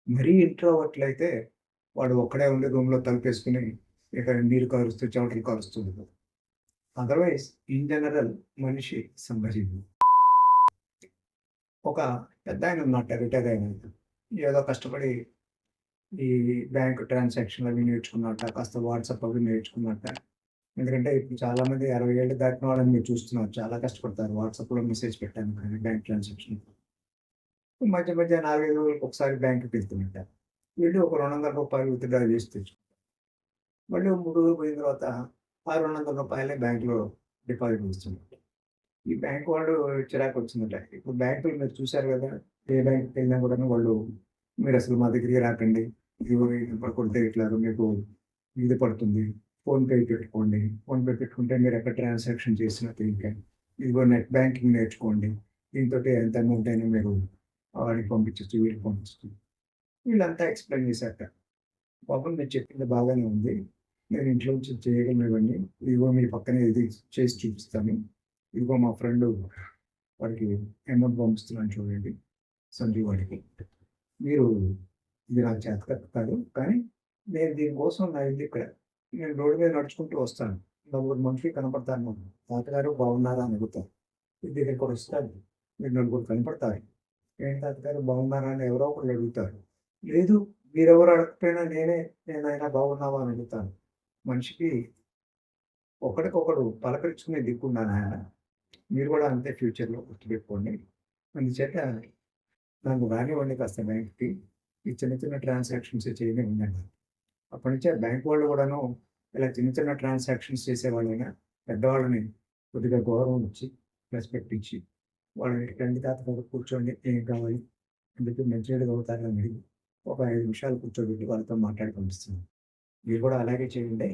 మరీ ఇంట్రోవర్ట్‌లు అయితే వాడు ఒక్కడే ఉండి రూమ్‌లో తలుపేసుకొని ఇక నీళ్ళు కారుస్తూ, చెమటలు కారుస్తూ ఉంటాడు. అదర్‌వైజ్ ఇన్ జనరల్ మనిషి సంభాషించు. ఒక పెద్దాయన ఉన్నాట రిటైర్ అయినాయన. ఏదో కష్టపడి ఈ బ్యాంక్ ట్రాన్సాక్షన్‌లు అవి నేర్చుకున్నాడట. కాస్త వాట్సాప్ అవి నేర్చుకున్నాడట. ఎందుకంటే ఇప్పుడు చాలామంది 60 ఏళ్ళు దాటిన వాళ్ళని మీరు చూస్తున్నారు. చాలా కష్టపడతారు. వాట్సాప్‌లో మెసేజ్ పెట్టాను కానీ బ్యాంక్ ట్రాన్సాక్షన్. మధ్య మధ్య 4, 5 రోజులకి ఒకసారి బ్యాంక్‌కి వెళ్తున్నట్ట. వెళ్లి ఒక రూ. 200 విత్‌డ్రా చేసి మళ్ళీ 3 రోజులు పోయిన తర్వాత ఆ రూ. 200 బ్యాంక్‌లో డిపాజిట్ చేస్తున్నట్టు. ఈ బ్యాంక్ వాడు చిరాకొచ్చిందట. ఇప్పుడు బ్యాంకులు మీరు చూసారు గదా! ఏ బ్యాంక్‌కెళ్ళినా కూడాను వాళ్ళు మీరసలు మా దగ్గరికి రాకండి. ఇదిగో ఇప్పుడు కొడితే ఇట్లా మీకు ఇది పడుతుంది. ఫోన్‌పే పెట్టుకోండి. ఫోన్‌పే పెట్టుకుంటే మీరెక్కడ ట్రాన్సాక్షన్ చేసినా దీనికే. ఇదిగో నెట్ బ్యాంకింగ్ నేర్చుకోండి. దీనితోటి ఎంత అమౌంట్ అయినా మీరు వాడికి పంపించొచ్చు, వీడికి పంపించొచ్చు. వీళ్ళంతా ఎక్స్‌ప్లెయిన్ చేశారట. పాపం మీరు చెప్పింది బాగానే ఉంది. నేను ఇంట్లో నుంచి చేయగలను ఇవన్నీ. ఇదిగో మీ పక్కనే ఇది చేసి చూపిస్తాను. ఇదిగో మా ఫ్రెండు వాడికి అమౌంట్ పంపిస్తున్నాను చూడండి. సంజీవ్ వాడికి. మీరు ఇది నాకు చేత కాదు. కానీ నేను దీనికోసం నా ఇల్లు ఇక్కడ. నేను రోడ్డు మీద నడుచుకుంటూ వస్తాను. నలుగురు మనుషులు కనపడతారు నాకు. తాతగారు బాగున్నారా అని అడుగుతారు. ఇంటి దగ్గరికొనొస్తారు. మీరు నలుగురు కనపడతారు. ఏంటి తాతగారు బాగున్నారా అని ఎవరో ఒకళ్ళు అడుగుతారు. లేదు మీరెవరు అడగకపోయినా నేనైనా బాగున్నావా అని అడుగుతాను. మనిషికి ఒకడికొకడు పలకరించుకునే దిక్కుండాలయన. మీరు గూడా అంతే ఫ్యూచర్‌లో గుర్తుపెట్టుకోండి. అందుచేత నాకు రానివ్వండి కాస్త బ్యాంక్‌కి. ఈ చిన్న చిన్న ట్రాన్సాక్షన్స్ చేయనివ్వండి. అప్పటినుంచే బ్యాంక్ వాళ్ళు గూడాను ఇలా చిన్న చిన్న ట్రాన్సాక్షన్స్ చేసేవాళ్ళైనా పెద్దవాళ్ళని కొద్దిగా గౌరవం ఇచ్చి, రెస్పెక్ట్ ఇచ్చి, వాళ్ళని రండి తాతగారు కూర్చోండి ఏం కావాలి? అని చెప్పి మంచినీళ్ళు తాగుతారని అడిగి, ఒక 5 నిమిషాలు కూర్చోబెట్టి వాళ్ళతో మాట్లాడి పంపిస్తున్నాను. మీరు కూడా అలాగే చేయండి.